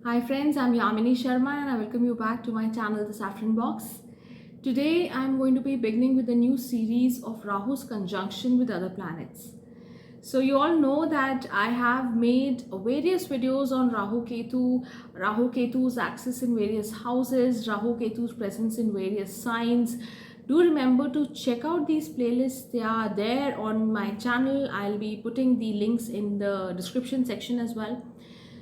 Hi friends, I'm Yamini Sharma and I welcome you back to my channel, The Saffron Box. Today I'm going to be beginning with a new series of Rahu's conjunction with other planets. So you all know that I have made various videos on Rahu Ketu, Rahu Ketu's axis in various houses, Rahu Ketu's presence in various signs. Do remember to check out these playlists. They are there on my channel. I'll be putting the links in the description section as well.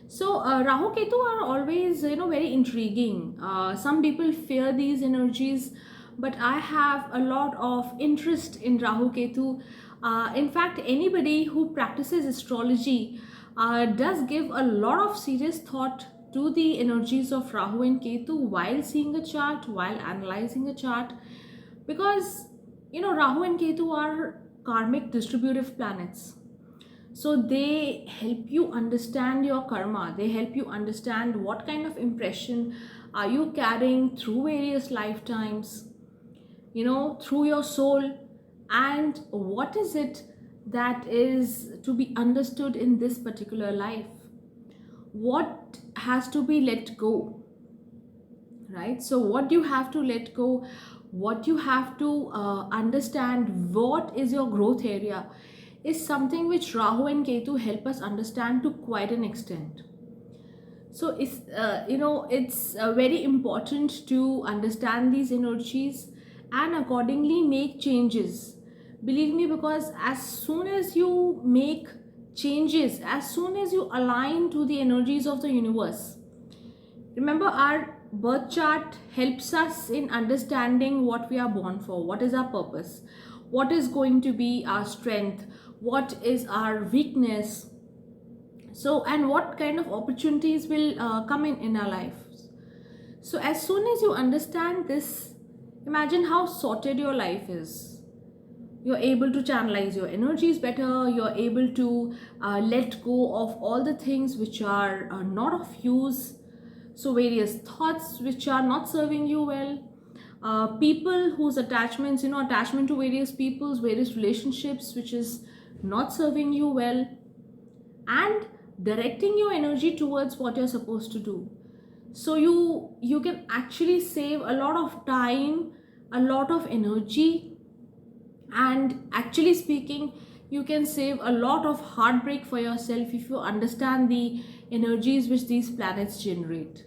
So Rahu Ketu are always very intriguing. Some people fear these energies, but I have a lot of interest in Rahu Ketu. In fact, anybody who practices astrology does give a lot of serious thought to the energies of Rahu and Ketu while seeing a chart, while analyzing a chart, because Rahu and Ketu are karmic distributive planets. So they help you understand your karma. They help you understand what kind of impression are you carrying through various lifetimes, through your soul, and what is it that is to be understood in this particular life. What has to be let go, right? So what you have to let go, what you have to understand, what is your growth area, is something which Rahu and Ketu help us understand to quite an extent. So it's very important to understand these energies and accordingly make changes. Believe me, because as soon as you make changes, as soon as you align to the energies of the universe, remember, our birth chart helps us in understanding what we are born for, what is our purpose, what is going to be our strength, what is our weakness. So, and what kind of opportunities will come in our lives. So, as soon as you understand this, imagine how sorted your life is. You're able to channelize your energies better, you're able to let go of all the things which are not of use. So various thoughts which are not serving you well, people whose attachments, attachment to various people's various relationships which is not serving you well, and directing your energy towards what you're supposed to do. So you can actually save a lot of time, a lot of energy, and actually speaking, you can save a lot of heartbreak for yourself if you understand the energies which these planets generate.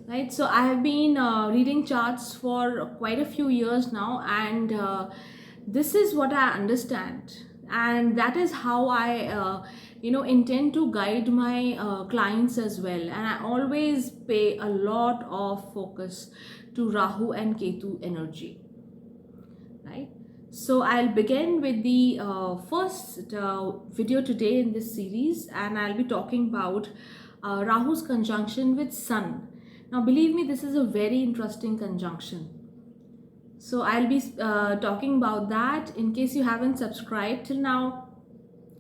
Right, so I have been reading charts for quite a few years now, and this is what I understand, and that is how I intend to guide my clients as well. And I always pay a lot of focus to Rahu and Ketu energy, right? So I'll begin with the first video today in this series, and I'll be talking about Rahu's conjunction with Sun. Now, believe me, this is a very interesting conjunction. So I'll be talking about that. In case you haven't subscribed till now,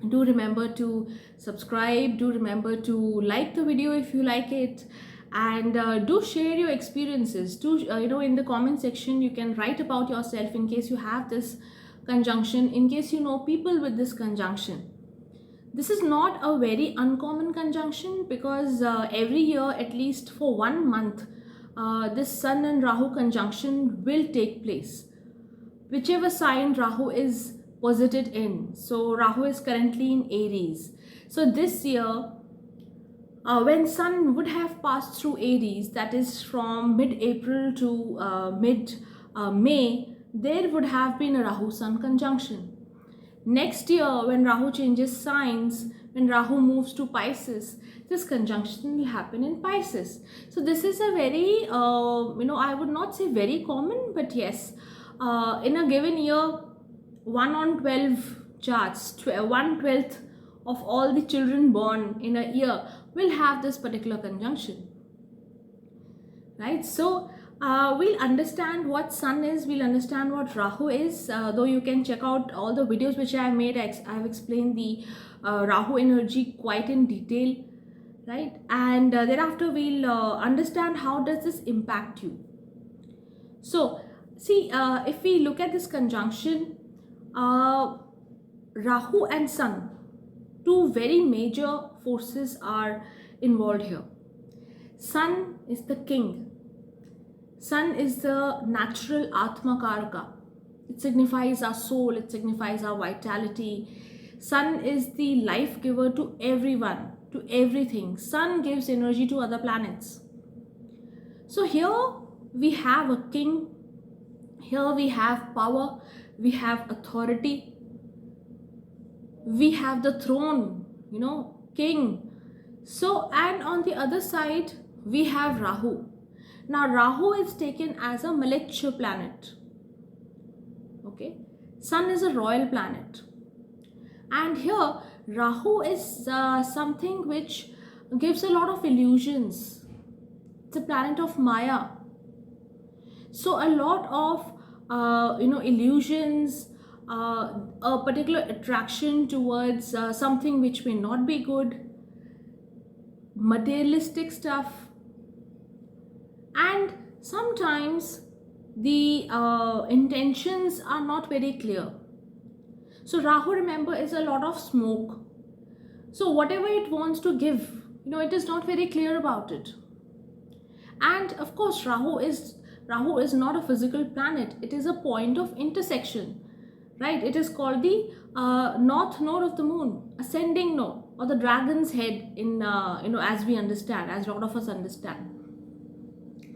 do remember to subscribe. Do remember to like the video if you like it, and do share your experiences. Do in the comment section you can write about yourself in case you have this conjunction, in case you know people with this conjunction. This is not a very uncommon conjunction, because every year, at least for 1 month, this Sun and Rahu conjunction will take place, whichever sign Rahu is posited in. So Rahu is currently in Aries. So this year, when Sun would have passed through Aries, that is from mid-April to mid-May, there would have been a Rahu Sun conjunction. Next year, when Rahu changes signs, when Rahu moves to Pisces, this conjunction will happen in Pisces. So this is a very, I would not say very common, but yes, in a given year, 1 on 12 charts, 1/12 of all the children born in a year will have this particular conjunction, right? So we'll understand what Sun is, we'll understand what Rahu is, though you can check out all the videos which I have made. I've explained the Rahu energy quite in detail, right? And thereafter we'll understand how does this impact you. So see, if we look at this conjunction, Rahu and Sun, two very major forces are involved here. Sun is the king. Sun is the natural Atma Karaka. It signifies our soul, it signifies our vitality. Sun is the life giver to everyone, to everything. Sun gives energy to other planets. So here we have a king, here we have power, we have authority, we have the throne, king. So, and on the other side, we have Rahu. Now, Rahu is taken as a mature planet. Okay, Sun is a royal planet. And here, Rahu is something which gives a lot of illusions. It's a planet of Maya. So, a lot of, illusions, a particular attraction towards something which may not be good, materialistic stuff, and sometimes the intentions are not very clear. So Rahu, remember, is a lot of smoke. So whatever it wants to give, it is not very clear about it. And of course, Rahu is not a physical planet. It is a point of intersection, right? It is called the north node of the moon, ascending node, or the dragon's head in as we understand, as a lot of us understand.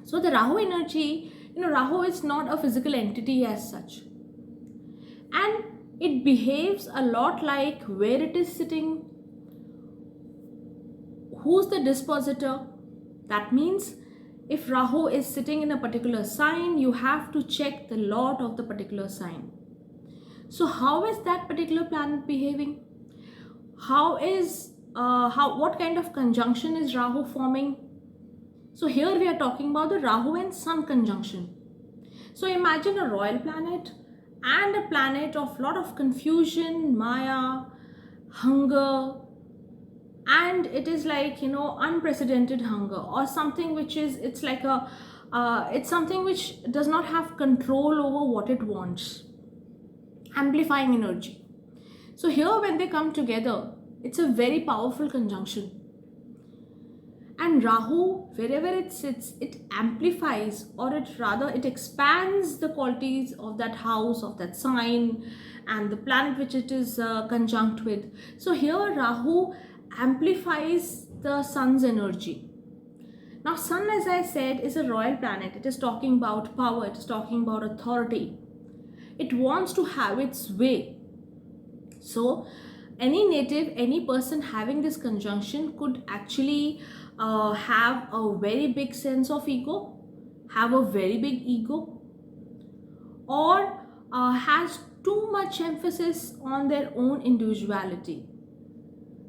So the Rahu energy, Rahu is not a physical entity as such, and it behaves a lot like where it is sitting, who's the dispositor. That means if Rahu is sitting in a particular sign, you have to check the lord of the particular sign. So how is that particular planet behaving? What kind of conjunction is Rahu forming? So here we are talking about the Rahu and Sun conjunction. So imagine a royal planet and a planet of lot of confusion, Maya, hunger, and it is like, unprecedented hunger, or something which is, it's something which does not have control over what it wants, amplifying energy. So here when they come together, it's a very powerful conjunction. And Rahu, wherever it sits, it amplifies, or it expands the qualities of that house, of that sign, and the planet which it is conjunct with. So here Rahu amplifies the Sun's energy. Now Sun, as I said, is a royal planet. It is talking about power, it is talking about authority. It wants to have its way. So any native, any person having this conjunction could actually have a very big sense of ego, have a very big ego, or has too much emphasis on their own individuality.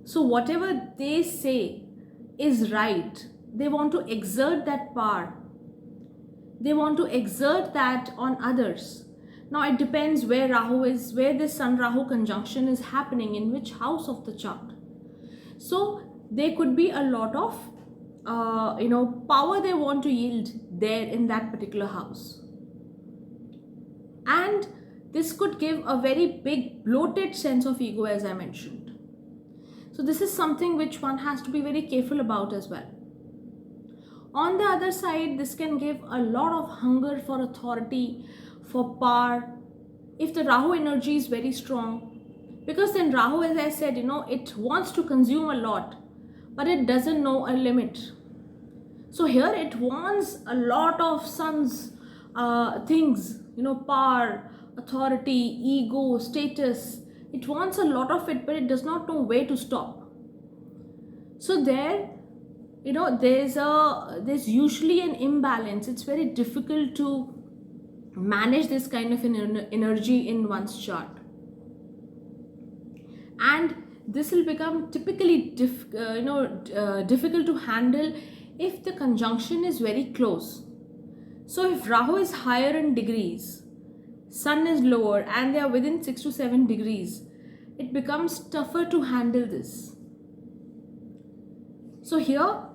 So whatever they say is right. They want to exert that power. They want to exert that on others. Now it depends where Rahu is, where this Sun Rahu conjunction is happening, in which house of the chart. So there could be a lot of power they want to yield there in that particular house. And this could give a very big bloated sense of ego, as I mentioned. So this is something which one has to be very careful about as well. On the other side, this can give a lot of hunger for authority, for power, if the Rahu energy is very strong. Because then Rahu, as I said, it wants to consume a lot, but it doesn't know a limit. So here it wants a lot of Sun's things, power, authority, ego, status. It wants a lot of it, but it does not know where to stop. So there, there's usually an imbalance. It's very difficult to manage this kind of energy in one's chart. And this will become typically difficult to handle if the conjunction is very close. So if Rahu is higher in degrees, Sun is lower, and they are within 6 to 7 degrees, it becomes tougher to handle this. So here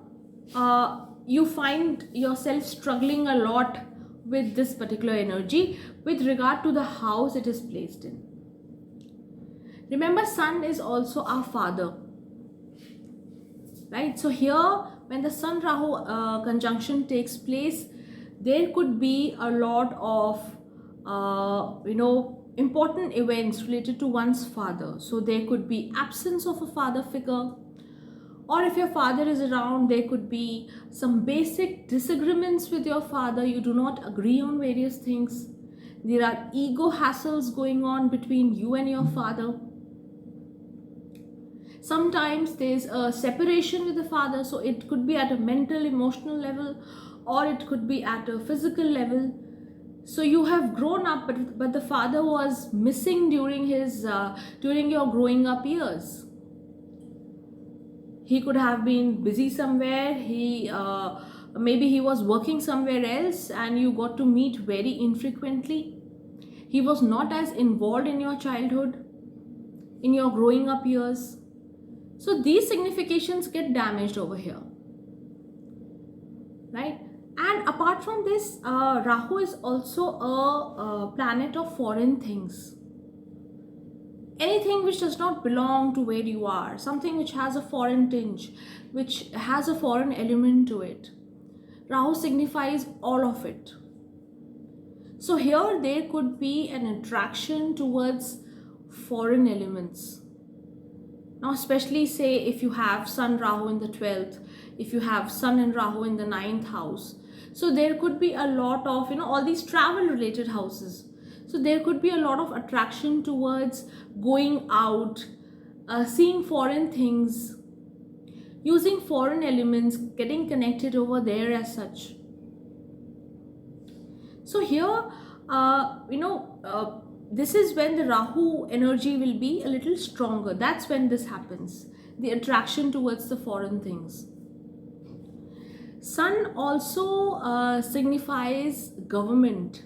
you find yourself struggling a lot with this particular energy with regard to the house it is placed in. Remember, Sun is also our father, right? So here when the Sun Rahu conjunction takes place, there could be a lot of important events related to one's father. So there could be absence of a father figure, or if your father is around, there could be some basic disagreements with your father. You do not agree on various things. There are ego hassles going on between you and your father. Sometimes there's a separation with the father, so it could be at a mental, emotional level, or it could be at a physical level. So you have grown up, but the father was missing during your growing up years. He could have been busy somewhere. Maybe he was working somewhere else, and you got to meet very infrequently. He was not as involved in your childhood, in your growing up years. So these significations get damaged over here, right? And apart from this, Rahu is also a planet of foreign things. Anything which does not belong to where you are, something which has a foreign tinge, which has a foreign element to it. Rahu signifies all of it. So here there could be an attraction towards foreign elements. Now, especially say if you have Sun Rahu in the 12th, if you have Sun and Rahu in the 9th house. So there could be a lot of, all these travel related houses. So there could be a lot of attraction towards going out, seeing foreign things, using foreign elements, getting connected over there as such. So here, this is when the Rahu energy will be a little stronger. That's when this happens, the attraction towards the foreign things. Sun also signifies government,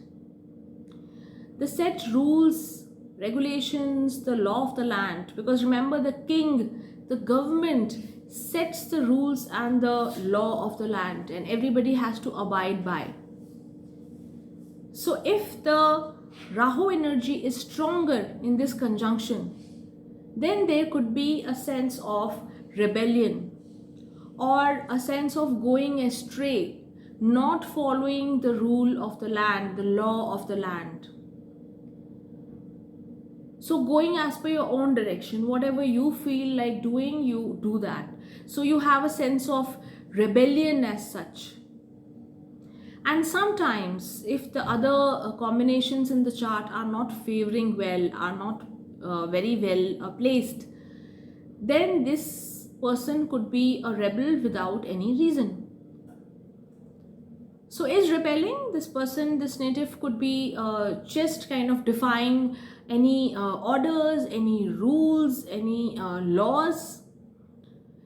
the set rules, regulations, the law of the land. Because remember, the king, the government sets the rules and the law of the land, and everybody has to abide by. So if the Rahu energy is stronger in this conjunction, then there could be a sense of rebellion or a sense of going astray, not following the rule of the land, the law of the land. So going as per your own direction, whatever you feel like doing, you do that. So you have a sense of rebellion as such. And sometimes if the other combinations in the chart are not favoring well, are not very well placed, then this person could be a rebel without any reason. So is rebelling, this person, this native could be just kind of defying any orders, any rules, any laws,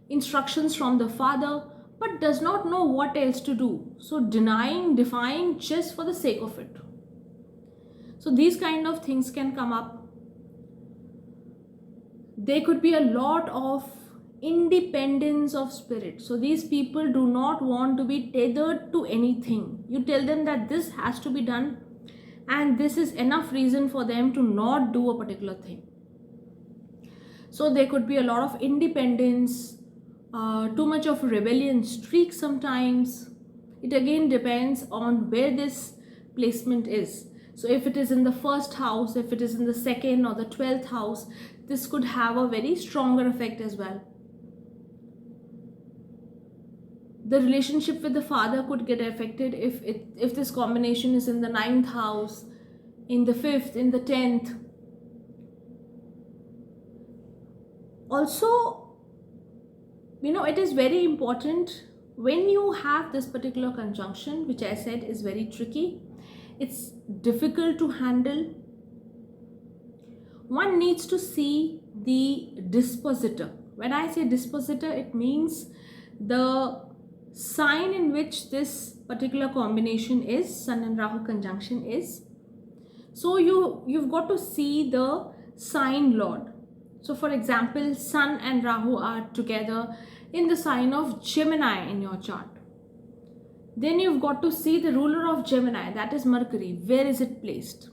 instructions from the father, but does not know what else to do. So denying, defying just for the sake of it. So these kind of things can come up. There could be a lot of independence of spirit. So these people do not want to be tethered to anything. You tell them that this has to be done, and this is enough reason for them to not do a particular thing. So there could be a lot of independence, too much of a rebellion streak sometimes. It again depends on where this placement is. So if it is in the first house, if it is in the second or the 12th house, this could have a very stronger effect as well. The relationship with the father could get affected if this combination is in the 9th house, in the 5th, in the 10th. Also, it is very important when you have this particular conjunction, which I said is very tricky. It's difficult to handle. One needs to see the dispositor. When I say dispositor, it means the sign in which this particular combination is, Sun and Rahu conjunction is. So you've got to see the sign lord. So for example, Sun and Rahu are together in the sign of Gemini in your chart. Then you've got to see the ruler of Gemini, that is Mercury. Where is it placed?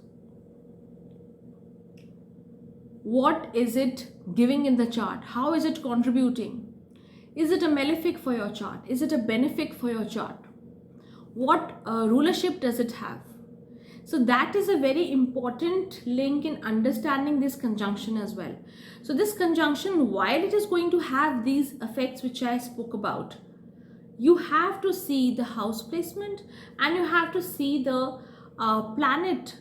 What is it giving in the chart? How is it contributing? Is it a malefic for your chart? Is it a benefic for your chart? What rulership does it have? So that is a very important link in understanding this conjunction as well. So this conjunction, while it is going to have these effects which I spoke about, you have to see the house placement and you have to see the planet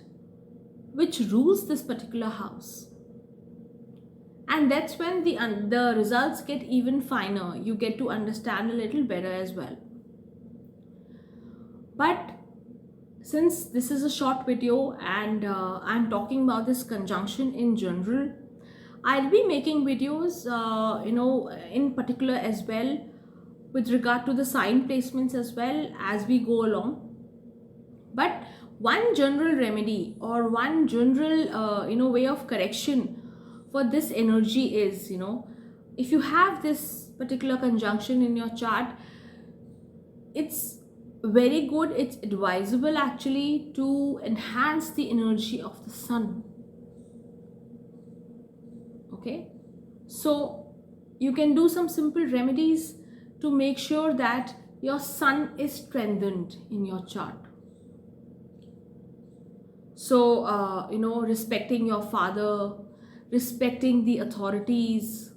which rules this particular house. And that's when the results get even finer. You get to understand a little better as well. But since this is a short video and I'm talking about this conjunction in general, I'll be making videos, in particular as well with regard to the sign placements as well as we go along. But one general remedy or one general, way of correction for this energy is, if you have this particular conjunction in your chart, it's very good, it's advisable actually to enhance the energy of the sun. Okay, so you can do some simple remedies to make sure that your sun is strengthened in your chart. So respecting your father, respecting the authorities,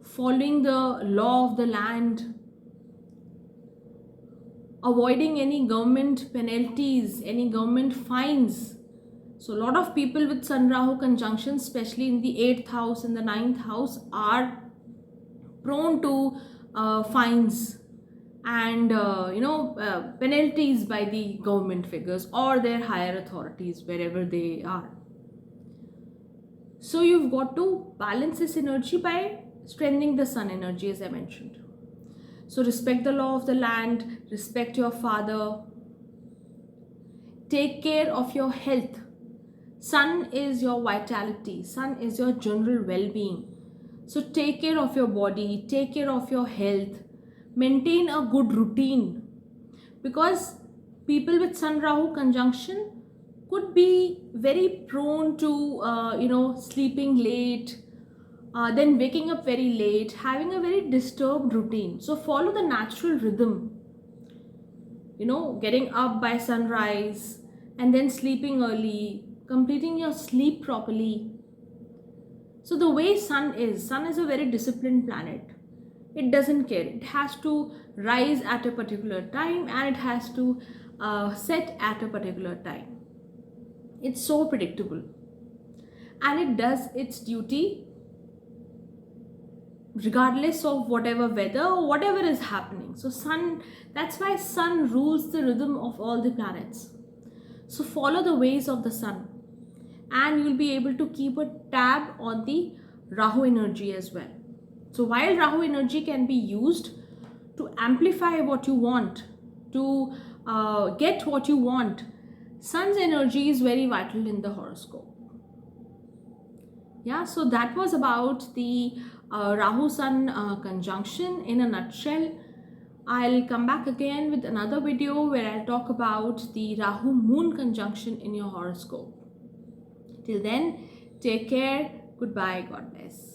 following the law of the land, avoiding any government penalties, any government fines. So a lot of people with Sun Rahu conjunction, especially in the 8th house and the 9th house, are prone to fines and penalties by the government figures or their higher authorities wherever they are. So you've got to balance this energy by strengthening the sun energy, as I mentioned. So respect the law of the land, respect your father, take care of your health. Sun is your vitality, sun is your general well-being. So take care of your body, take care of your health, maintain a good routine, because people with Sun Rahu conjunction could be very prone to sleeping late, then waking up very late, having a very disturbed routine. So follow the natural rhythm, getting up by sunrise and then sleeping early, completing your sleep properly. So the way sun is a very disciplined planet. It doesn't care. It has to rise at a particular time and it has to set at a particular time. It's so predictable and it does its duty regardless of whatever weather or whatever is happening. So that's why sun rules the rhythm of all the planets. So follow the ways of the sun and you'll be able to keep a tab on the Rahu energy as well. So while Rahu energy can be used to amplify what you want, to get what you want, sun's energy is very vital in the horoscope. Yeah, so that was about the Rahu Sun conjunction in a nutshell. I'll come back again with another video where I'll talk about the Rahu Moon conjunction in your horoscope. Till then, take care. Goodbye. God bless.